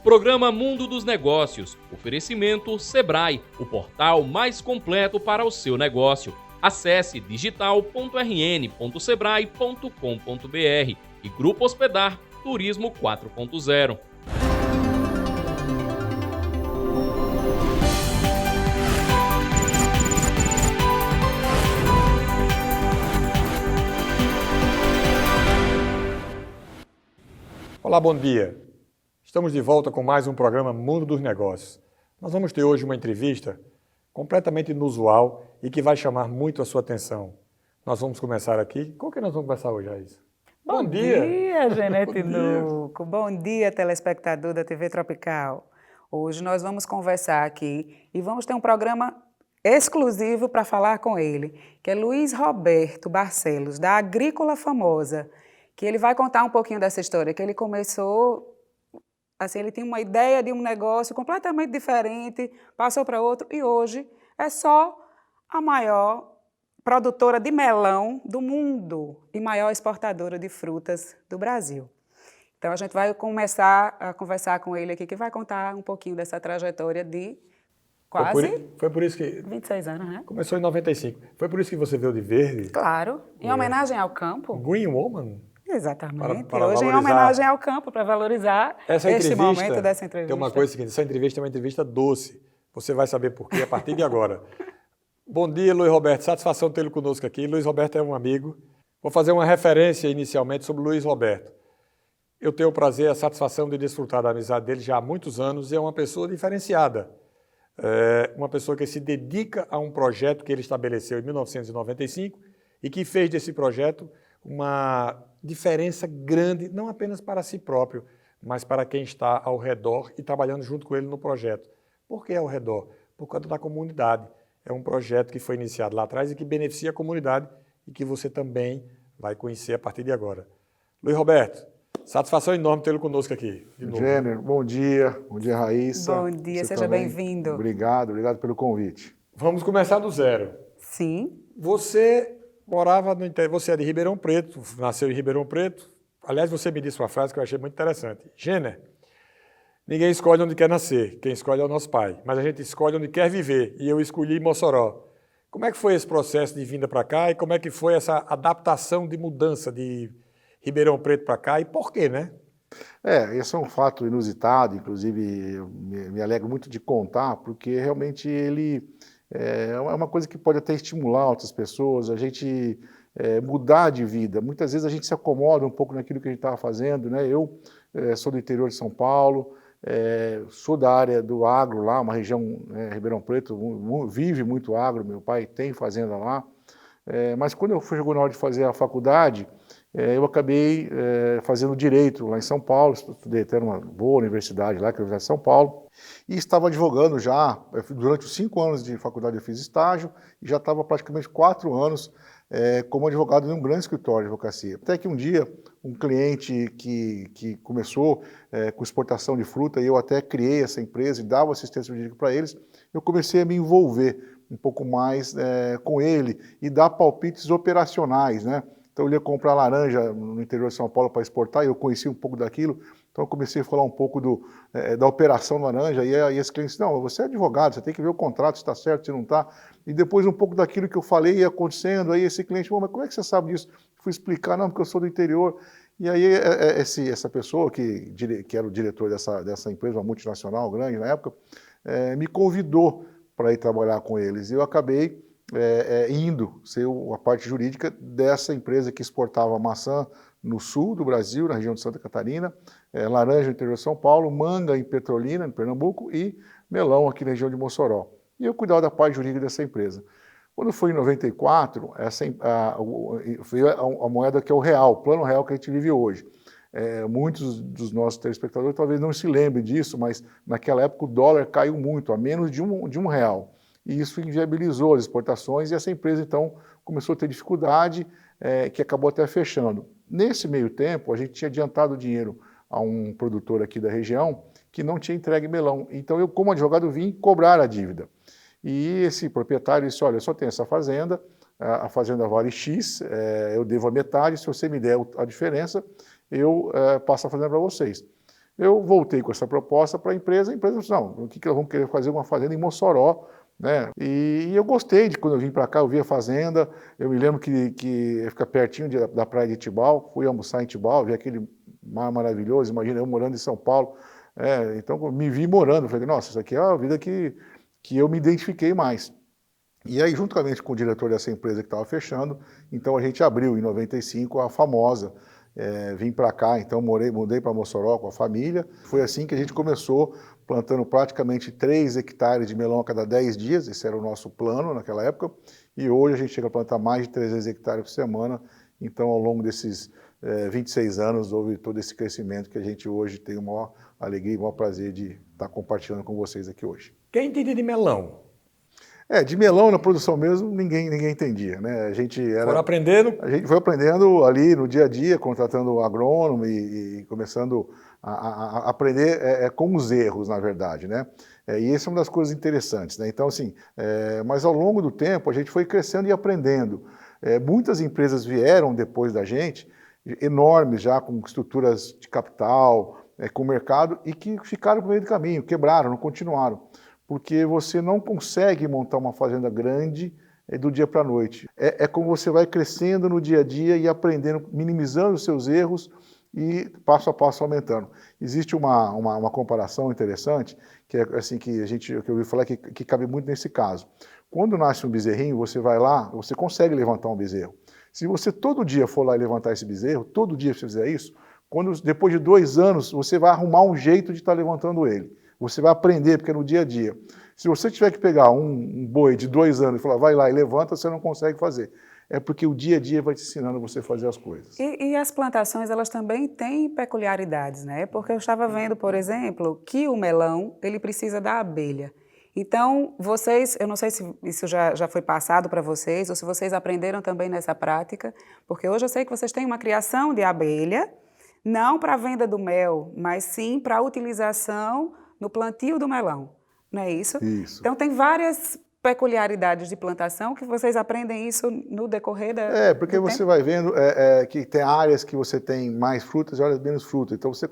Programa Mundo dos Negócios. Oferecimento Sebrae, o portal mais completo para o seu negócio. Acesse digital.rn.sebrae.com.br e Grupo Hospedar Turismo 4.0. Olá, bom dia. Estamos de volta com mais um programa Mundo dos Negócios. Nós vamos ter hoje uma entrevista completamente inusual e que vai chamar muito a sua atenção. Nós vamos começar aqui. Qual que nós vamos começar hoje, Raíssa? Bom dia, Genete Nuco. Bom dia, telespectador da TV Tropical. Hoje nós vamos conversar aqui e vamos ter um programa exclusivo para falar com ele, que é Luiz Roberto Barcelos, da Agrícola Famosa, que ele vai contar um pouquinho dessa história, que ele começou... Assim, ele tinha uma ideia de um negócio completamente diferente, passou para outro e hoje é só a maior produtora de melão do mundo e maior exportadora de frutas do Brasil. Então, a gente vai começar a conversar com ele aqui, que vai contar um pouquinho dessa trajetória de quase Foi por isso que 26 anos, né? Começou em 95. Foi por isso que você veio de verde? Claro, em homenagem ao campo. Green Woman? Exatamente. Para hoje valorizar... em homenagem ao campo, para valorizar este momento dessa entrevista. Tem uma coisa seguinte, essa entrevista é uma entrevista doce. Você vai saber por quê a partir de agora. Bom dia, Luiz Roberto. Satisfação tê-lo conosco aqui. Luiz Roberto é um amigo. Vou fazer uma referência inicialmente sobre Luiz Roberto. Eu tenho o prazer, a satisfação de desfrutar da amizade dele já há muitos anos e é uma pessoa diferenciada. Uma pessoa que se dedica a um projeto que ele estabeleceu em 1995 e que fez desse projeto uma diferença grande, não apenas para si próprio, mas para quem está ao redor e trabalhando junto com ele no projeto. Por que ao redor? Por conta da comunidade. É um projeto que foi iniciado lá atrás e que beneficia a comunidade e que você também vai conhecer a partir de agora. Luiz Roberto, satisfação enorme tê-lo conosco aqui. Jenner, bom dia Raíssa. Bom dia, seja bem-vindo. Obrigado pelo convite. Vamos começar do zero. Sim. Você morava no interior, você é de Ribeirão Preto, nasceu em Ribeirão Preto. Aliás, você me disse uma frase que eu achei muito interessante. Jenner, ninguém escolhe onde quer nascer, quem escolhe é o nosso pai. Mas a gente escolhe onde quer viver, e eu escolhi Mossoró. Como é que foi esse processo de vinda para cá e como é que foi essa adaptação de mudança de Ribeirão Preto para cá e por quê, né? Esse é um fato inusitado, inclusive eu me alegro muito de contar, porque realmente ele é uma coisa que pode até estimular outras pessoas, a gente mudar de vida. Muitas vezes a gente se acomoda um pouco naquilo que a gente estava fazendo, né? Eu sou do interior de São Paulo, sou da área do agro lá, uma região, Ribeirão Preto, vive muito agro, meu pai tem fazenda lá, mas quando chegou na hora de fazer a faculdade, eu acabei fazendo Direito lá em São Paulo, estudei até numa boa universidade lá, que é a Universidade de São Paulo, e estava advogando já, durante os 5 anos de faculdade eu fiz estágio, e já estava praticamente 4 anos como advogado em um grande escritório de advocacia. Até que um dia, um cliente que começou com exportação de fruta, e eu até criei essa empresa e dava assistência jurídica para eles, eu comecei a me envolver um pouco mais com ele e dar palpites operacionais, né? Então, eu ia comprar laranja no interior de São Paulo para exportar e eu conhecia um pouco daquilo. Então, eu comecei a falar um pouco da operação laranja e aí esse cliente disse, não, você é advogado, você tem que ver o contrato, se está certo, se não está. E depois um pouco daquilo que eu falei ia acontecendo, aí esse cliente, mas como é que você sabe disso? Fui explicar, não, porque eu sou do interior. E aí essa pessoa que era o diretor dessa empresa, uma multinacional grande na época, me convidou para ir trabalhar com eles. E eu acabei indo ser a parte jurídica dessa empresa que exportava maçã no sul do Brasil, na região de Santa Catarina, laranja no interior de São Paulo, manga em Petrolina, em Pernambuco, e melão aqui na região de Mossoró. E eu cuidava da parte jurídica dessa empresa. Quando foi em 94, veio a moeda que é o real, o plano real que a gente vive hoje. Muitos dos nossos telespectadores talvez não se lembrem disso, mas naquela época o dólar caiu muito, a menos de um real. E isso inviabilizou as exportações e essa empresa, então, começou a ter dificuldade, que acabou até fechando. Nesse meio tempo, a gente tinha adiantado dinheiro a um produtor aqui da região que não tinha entregue melão. Então, eu, como advogado, vim cobrar a dívida. E esse proprietário disse, olha, eu só tenho essa fazenda, a fazenda vale X, eu devo a metade, se você me der a diferença, eu passo a fazenda para vocês. Eu voltei com essa proposta para a empresa disse, não, o que nós vamos querer fazer? Uma fazenda em Mossoró, né? E eu gostei de quando eu vim para cá, eu vi a fazenda, eu me lembro que fica pertinho da praia de Tibau, fui almoçar em Tibau, vi aquele mar maravilhoso, imagina eu morando em São Paulo, então me vi morando, falei, nossa, isso aqui é a vida que eu me identifiquei mais. E aí, juntamente com o diretor dessa empresa que estava fechando, então a gente abriu em 95 a famosa, vim para cá, então mudei para Mossoró com a família, foi assim que a gente começou, plantando praticamente 3 hectares de melão a cada 10 dias, esse era o nosso plano naquela época, e hoje a gente chega a plantar mais de 300 hectares por semana, então ao longo desses 26 anos houve todo esse crescimento que a gente hoje tem a maior alegria e o maior prazer de estar compartilhando com vocês aqui hoje. Quem entende de melão? De melão na produção mesmo, ninguém entendia, né? A gente foi aprendendo ali no dia a dia, contratando agrônomo e começando a aprender com os erros, na verdade, né? E essa é uma das coisas interessantes, né? Então, assim, mas ao longo do tempo a gente foi crescendo e aprendendo. Muitas empresas vieram depois da gente, enormes já, com estruturas de capital, com mercado, e que ficaram no meio do caminho, quebraram, não continuaram. Porque você não consegue montar uma fazenda grande do dia para a noite. É como você vai crescendo no dia a dia e aprendendo, minimizando os seus erros e passo a passo aumentando. Existe uma comparação interessante, que é assim que eu ouvi falar que cabe muito nesse caso. Quando nasce um bezerrinho, você vai lá, você consegue levantar um bezerro. Se você todo dia for lá e levantar esse bezerro, todo dia você fizer isso, depois de 2 anos, você vai arrumar um jeito de estar levantando ele. Você vai aprender, porque é no dia a dia. Se você tiver que pegar um boi de 2 anos e falar, vai lá e levanta, você não consegue fazer. É porque o dia a dia vai te ensinando você a fazer as coisas. E as plantações, elas também têm peculiaridades, né? Porque eu estava vendo, por exemplo, que o melão, ele precisa da abelha. Então, vocês, eu não sei se isso já foi passado para vocês, ou se vocês aprenderam também nessa prática, porque hoje eu sei que vocês têm uma criação de abelha, não para a venda do mel, mas sim para a utilização no plantio do melão, não é isso? Isso. Então tem várias peculiaridades de plantação que vocês aprendem isso no decorrer da... porque você vai vendo que tem áreas que você tem mais frutas e áreas menos frutas, então você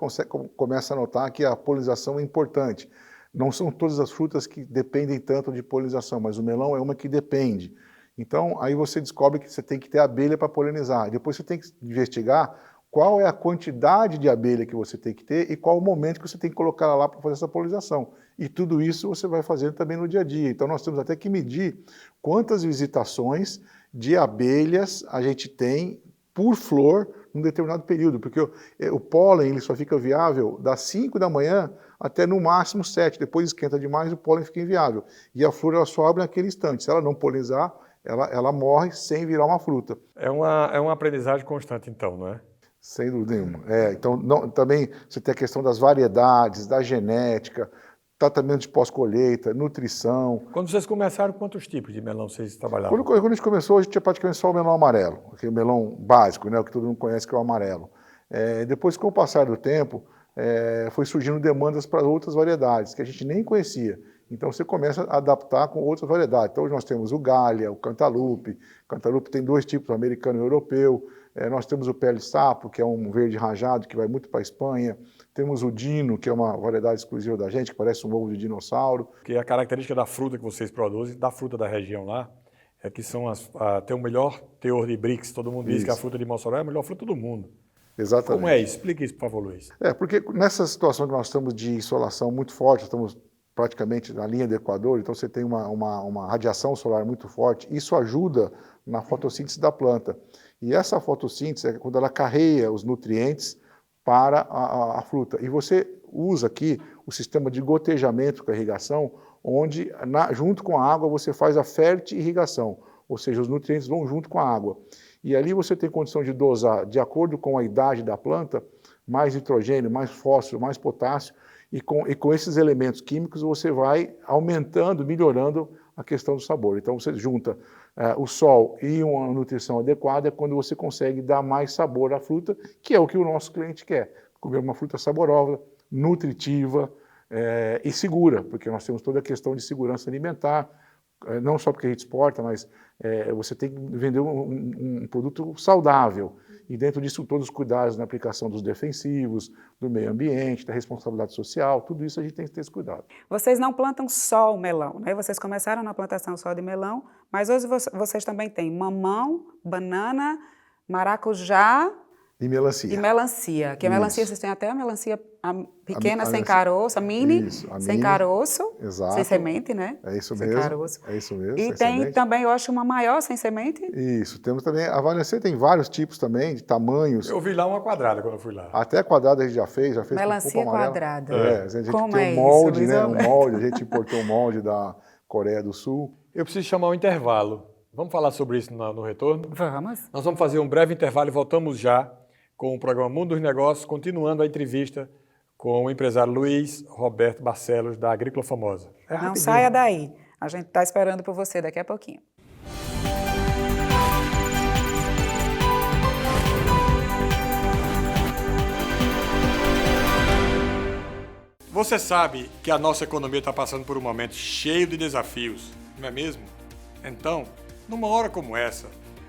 começa a notar que a polinização é importante. Não são todas as frutas que dependem tanto de polinização, mas o melão é uma que depende. Então aí você descobre que você tem que ter abelha para polinizar, depois você tem que investigar qual é a quantidade de abelha que você tem que ter e qual o momento que você tem que colocar ela lá para fazer essa polinização. E tudo isso você vai fazendo também no dia a dia. Então nós temos até que medir quantas visitações de abelhas a gente tem por flor num determinado período, porque o pólen ele só fica viável das 5 da manhã até no máximo 7, depois esquenta demais e o pólen fica inviável. E a flor ela só abre naquele instante. Se ela não polinizar, ela morre sem virar uma fruta. É uma aprendizagem constante então, não é? Sem dúvida nenhuma. Então, também você tem a questão das variedades, da genética, tratamento de pós-colheita, nutrição. Quando vocês começaram, quantos tipos de melão vocês trabalhavam? Quando a gente começou, a gente tinha praticamente só o melão amarelo, aquele melão básico, né, o que todo mundo conhece que é o amarelo. Depois, com o passar do tempo, foi surgindo demandas para outras variedades, que a gente nem conhecia. Então você começa a adaptar com outras variedades. Então hoje nós temos o Galha, o Cantaloupe. O Cantaloupe tem 2 tipos, o americano e o europeu. Nós temos o Pele Sapo, que é um verde rajado, que vai muito para a Espanha. Temos o Dino, que é uma variedade exclusiva da gente, que parece um ovo de dinossauro. Que a característica da fruta que vocês produzem, da fruta da região lá, é que tem o melhor teor de BRICS. Todo mundo diz que a fruta de Mossoró é a melhor fruta do mundo. Exatamente. Como é isso? Explique isso, por favor, Luiz. Porque nessa situação que nós estamos de insolação muito forte, estamos praticamente na linha do Equador, então você tem uma radiação solar muito forte, isso ajuda na fotossíntese da planta. E essa fotossíntese é quando ela carrega os nutrientes para a fruta. E você usa aqui o sistema de gotejamento com a irrigação, onde junto com a água você faz a fertirrigação, ou seja, os nutrientes vão junto com a água. E ali você tem condição de dosar, de acordo com a idade da planta, mais nitrogênio, mais fósforo, mais potássio, e com esses elementos químicos você vai aumentando, melhorando a questão do sabor. Então você junta o sol e uma nutrição adequada quando você consegue dar mais sabor à fruta, que é o que o nosso cliente quer. Comer uma fruta saborosa, nutritiva e segura, porque nós temos toda a questão de segurança alimentar, não só porque a gente exporta, mas você tem que vender um produto saudável. e dentro disso todos os cuidados na aplicação dos defensivos, do meio ambiente, da responsabilidade social, tudo isso a gente tem que ter esse cuidado. Vocês não plantam só o melão, né? Vocês começaram na plantação só de melão, mas hoje vocês também têm mamão, banana, maracujá E melancia. e melancia. Que a melancia, Isso. vocês têm até a melancia pequena, a sem melancia- caroço, a mini, Isso, a sem mini. caroço, Exato. sem semente, né? É isso Sem mesmo. caroço. É isso mesmo. E sem tem semente. também, eu acho, uma maior sem semente. Isso, temos também, a melancia tem vários tipos também, de tamanhos. Eu vi lá uma quadrada quando eu fui lá. Até quadrada a gente já fez com Melancia polpa amarela. quadrada. A gente Como tem é um isso, molde, Luiz né? Alberto? Um molde, a gente importou um molde da Coreia do Sul. Eu preciso chamar um intervalo. Vamos falar sobre isso no retorno? Vamos. Nós vamos fazer um breve intervalo e voltamos já com o programa Mundo dos Negócios, continuando a entrevista com o empresário Luiz Roberto Barcelos, da Agrícola Famosa. É Não rapidinho. saia daí. A gente está esperando por você daqui a pouquinho. Você sabe que a nossa economia está passando por um momento cheio de desafios, não é mesmo? Então, numa hora como essa,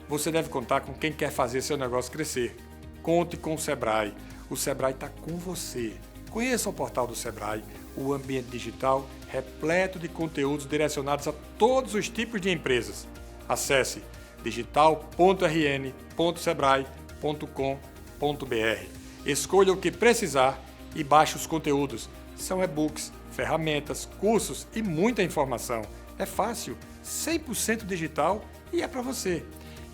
você deve contar com quem quer fazer seu negócio crescer. Conte com o Sebrae. O Sebrae está com você. Conheça o portal do Sebrae, o ambiente digital repleto de conteúdos direcionados a todos os tipos de empresas. Acesse digital.rn.sebrae.com.br. Escolha o que precisar e baixe os conteúdos. São e-books, ferramentas, cursos e muita informação. É fácil, 100% digital e é para você.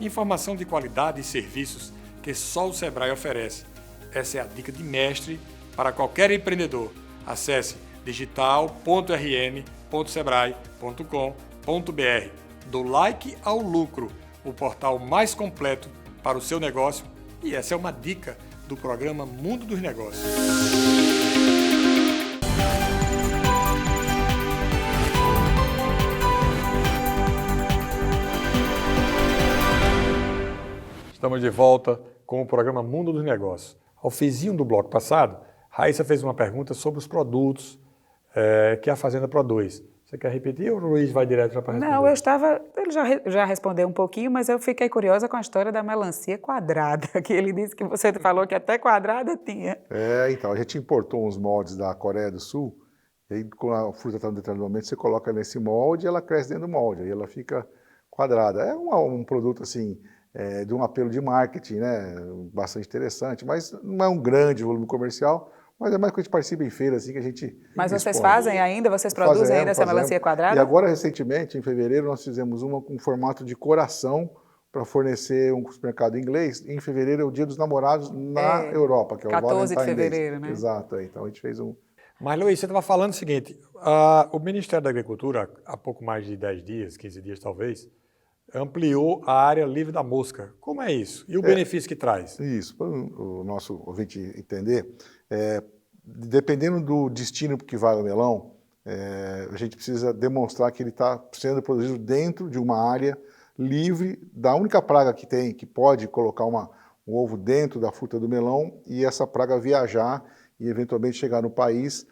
Informação de qualidade e serviços que só o Sebrae oferece. Essa é a dica de mestre para qualquer empreendedor. Acesse digital.rn.sebrae.com.br. Do like ao lucro, o portal mais completo para o seu negócio. E essa é uma dica do programa Mundo dos Negócios. Estamos de volta com o programa Mundo dos Negócios. Ao fizinho do bloco passado, Raíssa fez uma pergunta sobre os produtos que a Fazenda produz. Você quer repetir ou o Luiz vai direto já para responder? Não, ele já respondeu um pouquinho, mas eu fiquei curiosa com a história da melancia quadrada, que ele disse que você falou que até quadrada tinha. Então, a gente importou uns moldes da Coreia do Sul, e aí quando a fruta está no determinado momento, você coloca nesse molde e ela cresce dentro do molde, aí ela fica quadrada. É um produto, assim, de um apelo de marketing, né, bastante interessante, mas não é um grande volume comercial, mas é mais que a gente participa em feiras, assim, que a gente Mas vocês expõe. fazem ainda? Vocês produzem ainda essa melancia quadrada? E agora, recentemente, em fevereiro, nós fizemos uma com formato de coração para fornecer um supermercado inglês. Em fevereiro é o Dia dos Namorados na Europa, que é o 14 de Valentine's Day. fevereiro, né? Exato, então a gente fez um... Mas, Luiz, você estava falando o seguinte, o Ministério da Agricultura, há pouco mais de 10 dias, 15 dias talvez, ampliou a área livre da mosca. Como é isso? E o benefício que traz? Isso, para o nosso ouvinte entender, dependendo do destino que vai o melão, a gente precisa demonstrar que ele está sendo produzido dentro de uma área livre da única praga que tem, que pode colocar um ovo dentro da fruta do melão e essa praga viajar e eventualmente chegar no país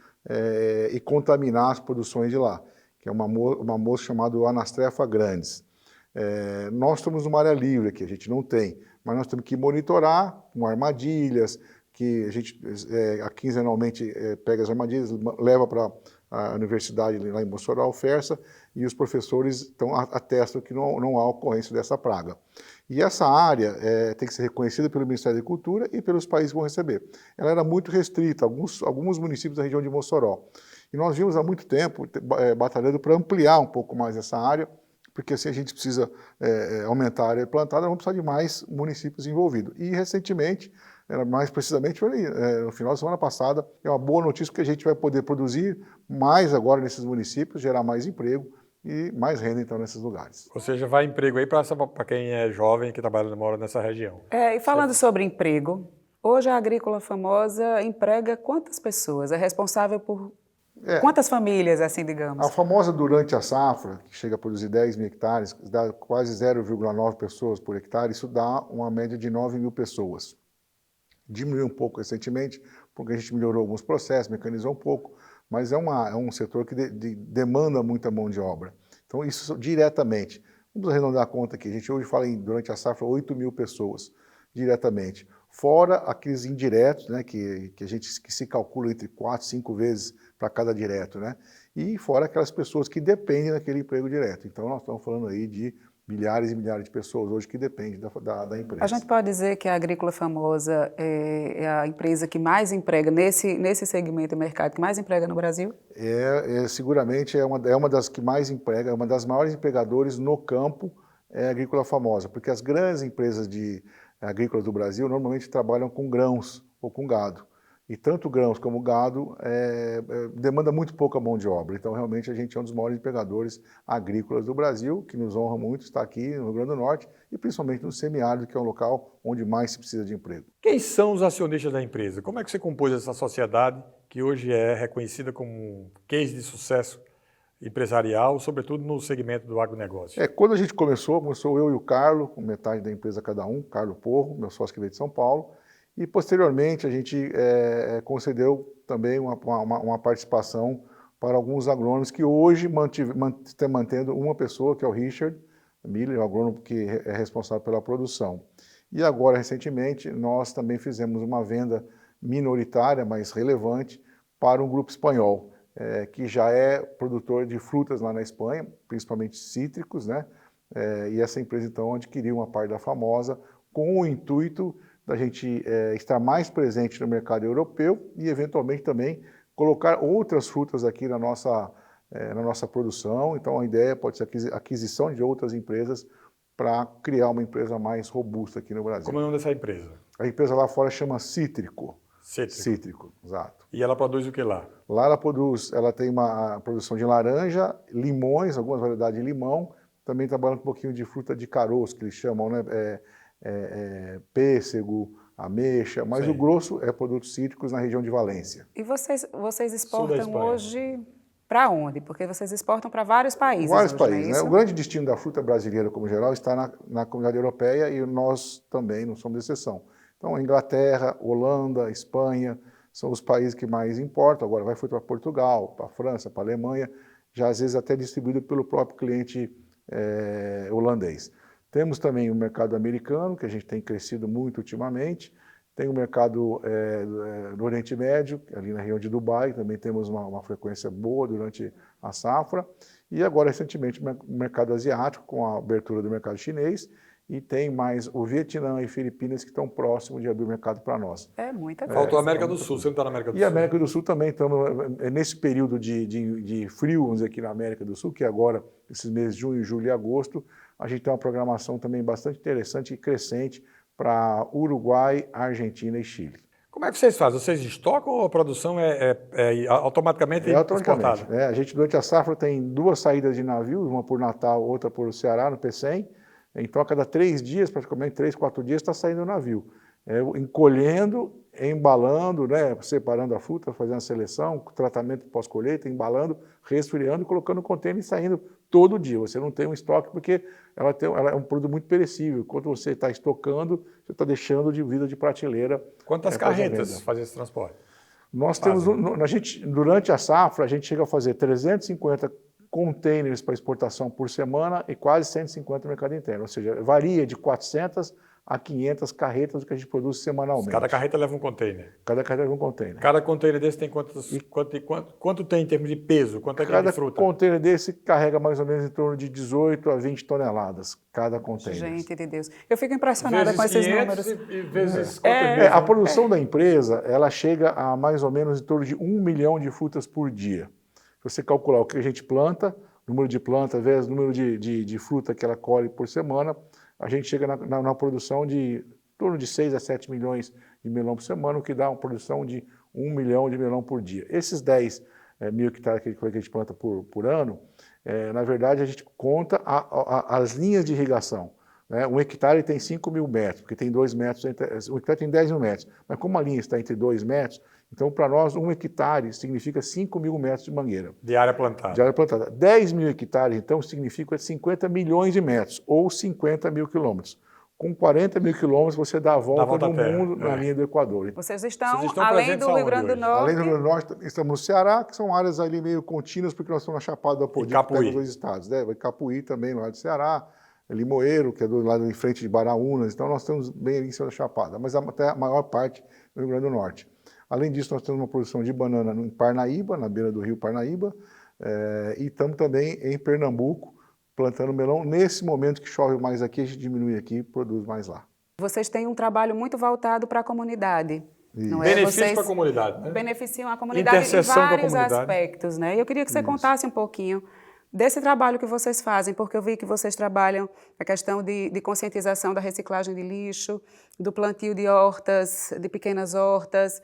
e contaminar as produções de lá, que é uma mosca chamada Anastrefa grandis. Nós estamos numa área livre aqui, a gente não tem, mas nós temos que monitorar com armadilhas, que a gente quinzenalmente pega as armadilhas, leva para a universidade lá em Mossoró, Fersa, e os professores atestam que não há ocorrência dessa praga. E essa área tem que ser reconhecida pelo Ministério da Agricultura e pelos países que vão receber. Ela era muito restrita, alguns municípios da região de Mossoró. E nós vimos há muito tempo batalhando para ampliar um pouco mais essa área, porque assim a gente precisa aumentar a área plantada, vamos precisar de mais municípios envolvidos. E recentemente, mais precisamente no final da semana passada, é uma boa notícia porque a gente vai poder produzir mais agora nesses municípios, gerar mais emprego e mais renda então nesses lugares. Ou seja, vai emprego aí para quem é jovem que trabalha mora nessa região. E falando sobre emprego, hoje a Agrícola Famosa emprega quantas pessoas? É responsável por quantas famílias, assim, digamos? A famosa durante a safra, que chega a produzir 10 mil hectares, dá quase 0,9 pessoas por hectare, isso dá uma média de 9 mil pessoas. Diminuiu um pouco recentemente, porque a gente melhorou alguns processos, mecanizou um pouco, mas é um setor que demanda muita mão de obra. Então, isso diretamente. Vamos arredondar a conta aqui. A gente hoje fala durante a safra 8 mil pessoas. diretamente. Fora aqueles indiretos, né, que se calcula entre 4, 5 vezes para cada direto, né? E fora aquelas pessoas que dependem daquele emprego direto. Então, nós estamos falando aí de milhares e milhares de pessoas hoje que dependem da empresa. A gente pode dizer que a Agrícola Famosa é a empresa que mais emprega nesse segmento do mercado, que mais emprega no Brasil? Seguramente é uma das que mais emprega, é uma das maiores empregadores no campo, é a Agrícola Famosa, porque as grandes empresas agrícolas do Brasil normalmente trabalham com grãos ou com gado. E tanto grãos como gado demanda muito pouca mão de obra. Então, realmente, a gente é um dos maiores empregadores agrícolas do Brasil, que nos honra muito estar aqui no Rio Grande do Norte e principalmente no semiárido, que é um local onde mais se precisa de emprego. Quem são os acionistas da empresa? Como é que você compôs essa sociedade que hoje é reconhecida como um case de sucesso empresarial, sobretudo no segmento do agronegócio? Quando a gente começou eu e o Carlos, com metade da empresa cada um, Carlos Porro, meu sócio que veio de São Paulo, e posteriormente a gente concedeu também uma participação para alguns agrônomos que hoje estão mantendo uma pessoa, que é o Richard Miller, o agrônomo que é responsável pela produção. E agora, recentemente, nós também fizemos uma venda minoritária, mas relevante, para um grupo espanhol, que já é produtor de frutas lá na Espanha, principalmente cítricos, né? E essa empresa, então, adquiriu uma parte da Famosa com o intuito da gente estar mais presente no mercado europeu e, eventualmente, também colocar outras frutas aqui na nossa produção. Então, a ideia pode ser a aquisição de outras empresas para criar uma empresa mais robusta aqui no Brasil. Como é o nome dessa empresa? A empresa lá fora chama Cítrico. Cítrico, exato. E ela produz o que lá? Lá ela tem uma produção de laranja, limões, algumas variedades de limão, também trabalha um pouquinho de fruta de caroço, que eles chamam, né? Pêssego, ameixa, mas Sim. o grosso é produtos cítricos na região de Valência. E vocês exportam Espanha. hoje para onde? Porque vocês exportam para vários países Vários hoje, países, não é né? isso? O grande destino da fruta brasileira, como geral, está na comunidade europeia e nós também não somos exceção. Então, Inglaterra, Holanda, Espanha, são os países que mais importam. Agora vai fruta para Portugal, para a França, para a Alemanha, já às vezes até distribuído pelo próprio cliente holandês. Temos também o mercado americano, que a gente tem crescido muito ultimamente. Tem o mercado do Oriente Médio, ali na região de Dubai, também temos uma frequência boa durante a safra. E agora, recentemente, o mercado asiático, com a abertura do mercado chinês. E tem mais o Vietnã e Filipinas que estão próximos de abrir o mercado para nós. É muita coisa. Faltou a América do Sul, você não está na América do Sul? E a América do Sul também, estamos nesse período de frio, vamos dizer, aqui na América do Sul, que agora, esses meses de junho, julho e agosto, a gente tem uma programação também bastante interessante e crescente para Uruguai, Argentina e Chile. Como é que vocês fazem? Vocês estocam ou a produção automaticamente exportada? A gente, durante a safra, tem 2 saídas de navios, uma por Natal, outra por Ceará, no Pecém. Então, a cada 3 dias, praticamente 3, 4 dias, está saindo o navio. Encolhendo, embalando, né, separando a fruta, fazendo a seleção, tratamento pós-colheita, embalando, resfriando, colocando no container e saindo todo dia. Você não tem um estoque porque ela é um produto muito perecível. Quando você está estocando, você está deixando de vida de prateleira. Quantas carretas fazem esse transporte? Nós temos, durante a safra, a gente chega a fazer 350 containers para exportação por semana e quase 150 no mercado interno. Ou seja, varia de 400 a 500 carretas do que a gente produz semanalmente. Cada carreta leva um container. Cada carreta leva um container. Cada container desse tem quanto tem em termos de peso? Quanto é que é de fruta? Cada container desse carrega mais ou menos em torno de 18 a 20 toneladas, cada container. Gente de Deus. Eu fico impressionada com esses números. E vezes A produção da empresa, ela chega a mais ou menos em torno de 1 milhão de frutas por dia. Se você calcular o que a gente planta, número de plantas vezes número de fruta que ela colhe por semana, a gente chega na produção de em torno de 6 a 7 milhões de melão por semana, o que dá uma produção de 1 milhão de melão por dia. Esses 10 mil hectares que a gente planta por ano, na verdade a gente conta as linhas de irrigação. Né? Um hectare tem 5 mil metros, porque tem 2 metros, um hectare tem 10 mil metros, mas como a linha está entre 2 metros, então para nós 1 hectare significa 5 mil metros de mangueira. De área plantada. De área plantada. 10 mil hectares, então, significa 50 milhões de metros, ou 50 mil quilômetros. Com 40 mil quilômetros, você dá a volta no mundo na linha do Equador. Vocês estão além além do Rio Grande do Norte? Além do Rio Grande do Norte, estamos no Ceará, que são áreas ali meio contínuas, porque nós estamos na Chapada do Apodi, que pega os 2 estados. Né? Vai Capuí também, lá do Ceará, Limoeiro, que é do lado em frente de Baraúnas, então nós temos bem ali em cima da Chapada, mas até a maior parte no Rio Grande do Norte. Além disso, nós temos uma produção de banana em Parnaíba, na beira do rio Parnaíba, e estamos também em Pernambuco, plantando melão. Nesse momento que chove mais aqui, a gente diminui aqui e produz mais lá. Vocês têm um trabalho muito voltado para a comunidade. Não é? Benefício para a comunidade, né? Beneficiam a comunidade em Interseção com a vários comunidade. aspectos, né? E eu queria que você contasse um pouquinho desse trabalho que vocês fazem, porque eu vi que vocês trabalham a questão de conscientização da reciclagem de lixo, do plantio de hortas, de pequenas hortas.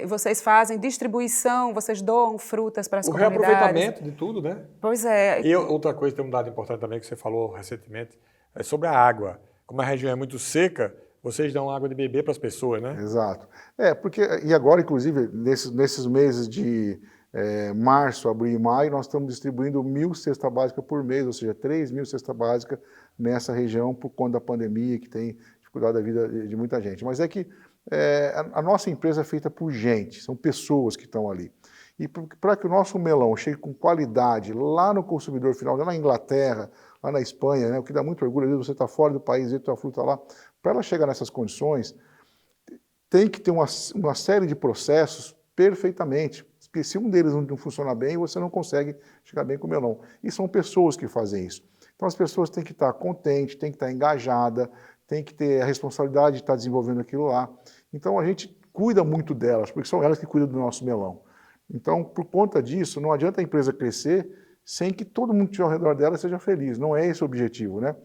Vocês fazem distribuição, vocês doam frutas para as comunidades. O reaproveitamento de tudo, né? Pois é. E outra coisa, tem um dado importante também que você falou recentemente, é sobre a água. Como a região é muito seca, vocês dão água de beber para as pessoas, né? Exato. E agora, inclusive, nesses meses de março, abril e maio, nós estamos distribuindo 1.000 cestas básicas por mês, ou seja, 3.000 cestas básicas nessa região por conta da pandemia, que tem dificuldade da vida de muita gente. Mas é que a nossa empresa é feita por gente, são pessoas que estão ali. E para que o nosso melão chegue com qualidade lá no consumidor final, lá na Inglaterra, lá na Espanha, né, o que dá muito orgulho, às vezes você está fora do país e a fruta lá, para ela chegar nessas condições, tem que ter uma série de processos perfeitamente. Porque se um deles não funciona bem, você não consegue chegar bem com o melão. E são pessoas que fazem isso. Então as pessoas têm que estar contentes, têm que estar engajadas, têm que ter a responsabilidade de estar desenvolvendo aquilo lá. Então a gente cuida muito delas, porque são elas que cuidam do nosso melão. Então, por conta disso, não adianta a empresa crescer sem que todo mundo que estiver ao redor dela seja feliz. Não é esse o objetivo, né?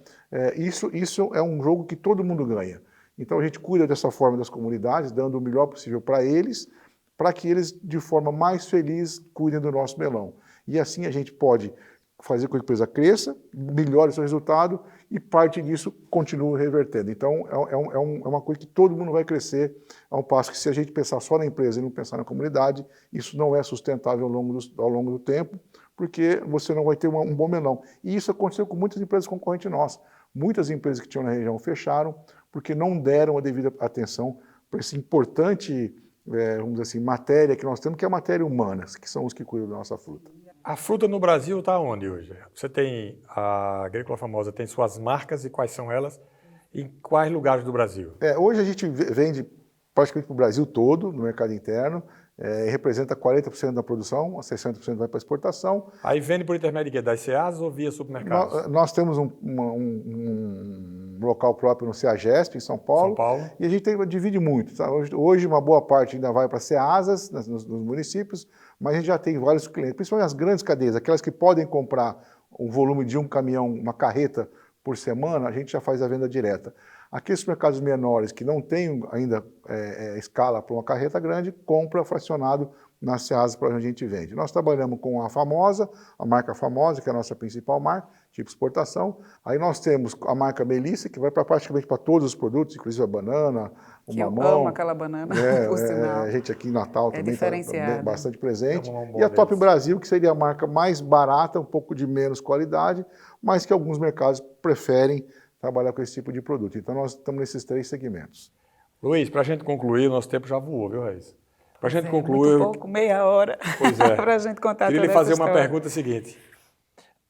Isso é um jogo que todo mundo ganha. Então a gente cuida dessa forma das comunidades, dando o melhor possível para eles, para que eles, de forma mais feliz, cuidem do nosso melão. E assim a gente pode fazer com que a empresa cresça, melhore o seu resultado e parte disso continue revertendo. Então é uma coisa que todo mundo vai crescer, ao passo que se a gente pensar só na empresa e não pensar na comunidade, isso não é sustentável ao longo do tempo, porque você não vai ter um bom melão. E isso aconteceu com muitas empresas concorrentes nossas. Muitas empresas que tinham na região fecharam porque não deram a devida atenção para esse importante, vamos dizer assim, matéria que nós temos, que é a matéria humana, que são os que cuidam da nossa fruta. A fruta no Brasil está onde hoje? Você tem, a Agrícola Famosa tem suas marcas e quais são elas? Em quais lugares do Brasil? Hoje a gente vende praticamente para o Brasil todo, no mercado interno, representa 40% da produção, 60% vai para exportação. Aí vende por intermédio de quê? Das CEAs ou via supermercados? Nós temos um local próprio no CEAGESP, em São Paulo. E a gente divide muito. Tá? Hoje uma boa parte ainda vai para CEASAs, nos municípios, mas a gente já tem vários clientes, principalmente as grandes cadeias, aquelas que podem comprar um volume de um caminhão, uma carreta por semana, a gente já faz a venda direta. Aqueles mercados menores que não têm ainda escala para uma carreta grande, compra fracionado nas CEASAs para onde a gente vende. Nós trabalhamos com a Famosa, a marca Famosa, que é a nossa principal marca, tipo exportação. Aí nós temos a marca Melissa, que vai praticamente para todos os produtos, inclusive a banana, o mamão. Eu amo aquela banana, por sinal. A gente aqui em Natal também está bastante presente. Um e a Top Brasil, que seria a marca mais barata, um pouco de menos qualidade, mas que alguns mercados preferem trabalhar com esse tipo de produto. Então nós estamos nesses 3 segmentos. Luiz, para a gente concluir, nosso tempo já voou, viu, Raiz? Para a gente concluir... Muito pouco, meia hora. Pois é. Para a gente contar Queria toda lhe fazer essa uma história. pergunta seguinte.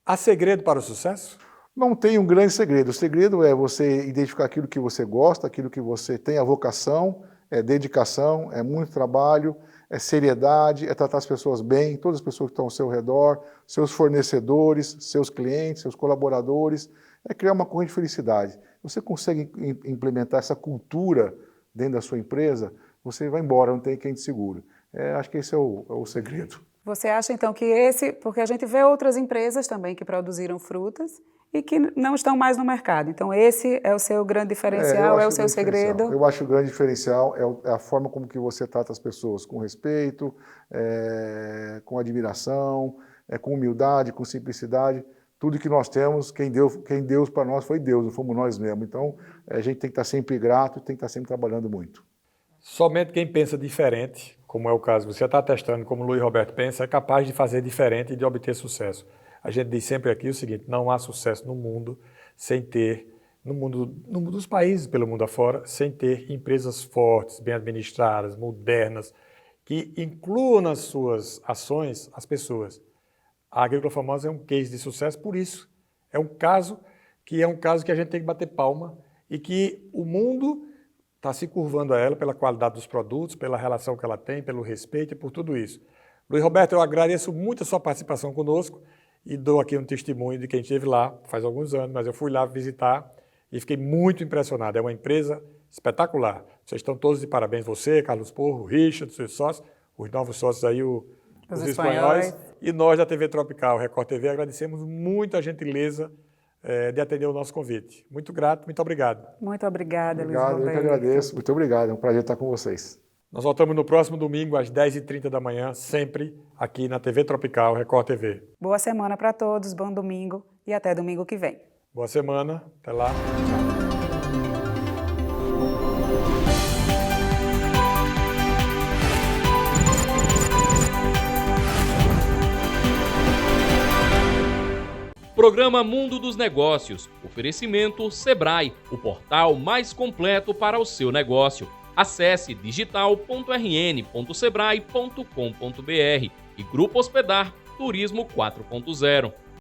Há segredo para o sucesso? Não tem um grande segredo. O segredo é você identificar aquilo que você gosta, aquilo que você tem a vocação, é dedicação, é muito trabalho, é seriedade, é tratar as pessoas bem, todas as pessoas que estão ao seu redor, seus fornecedores, seus clientes, seus colaboradores, é criar uma corrente de felicidade. Você consegue implementar essa cultura dentro da sua empresa, você vai embora, não tem quem te segure. Acho que esse é o segredo. Você acha então que porque a gente vê outras empresas também que produziram frutas e que não estão mais no mercado. Então esse é o seu grande diferencial, é o seu segredo? Eu acho que o grande diferencial é a forma como que você trata as pessoas, com respeito, com admiração, com humildade, com simplicidade. Tudo que nós temos, quem deu para nós foi Deus, não fomos nós mesmos. Então a gente tem que estar sempre grato, tem que estar sempre trabalhando muito. Somente quem pensa diferente, como é o caso que você está testando, como o Luiz Roberto pensa, é capaz de fazer diferente e de obter sucesso. A gente diz sempre aqui o seguinte, não há sucesso no mundo sem ter, no mundo dos países pelo mundo afora, sem ter empresas fortes, bem administradas, modernas, que incluam nas suas ações as pessoas. A Agrícola Famosa é um case de sucesso por isso. É um caso que é um caso que a gente tem que bater palma e que o mundo está se curvando a ela pela qualidade dos produtos, pela relação que ela tem, pelo respeito e por tudo isso. Luiz Roberto, eu agradeço muito a sua participação conosco e dou aqui um testemunho de quem esteve lá faz alguns anos, mas eu fui lá visitar e fiquei muito impressionado. É uma empresa espetacular. Vocês estão todos de parabéns, você, Carlos Porro, o Richard, seus sócios, os novos sócios aí, os espanhóis. E nós da TV Tropical, Record TV, agradecemos muito a gentileza de atender o nosso convite. Muito grato, muito obrigado. Muito obrigada, Luiz Obrigado, Roberto. eu que agradeço. Muito obrigado, é um prazer estar com vocês. Nós voltamos no próximo domingo, às 10h30 da manhã, sempre aqui na TV Tropical, Record TV. Boa semana para todos, bom domingo e até domingo que vem. Boa semana, até lá. Programa Mundo dos Negócios. Oferecimento Sebrae, o portal mais completo para o seu negócio. Acesse digital.rn.sebrae.com.br e Grupo Hospedar Turismo 4.0.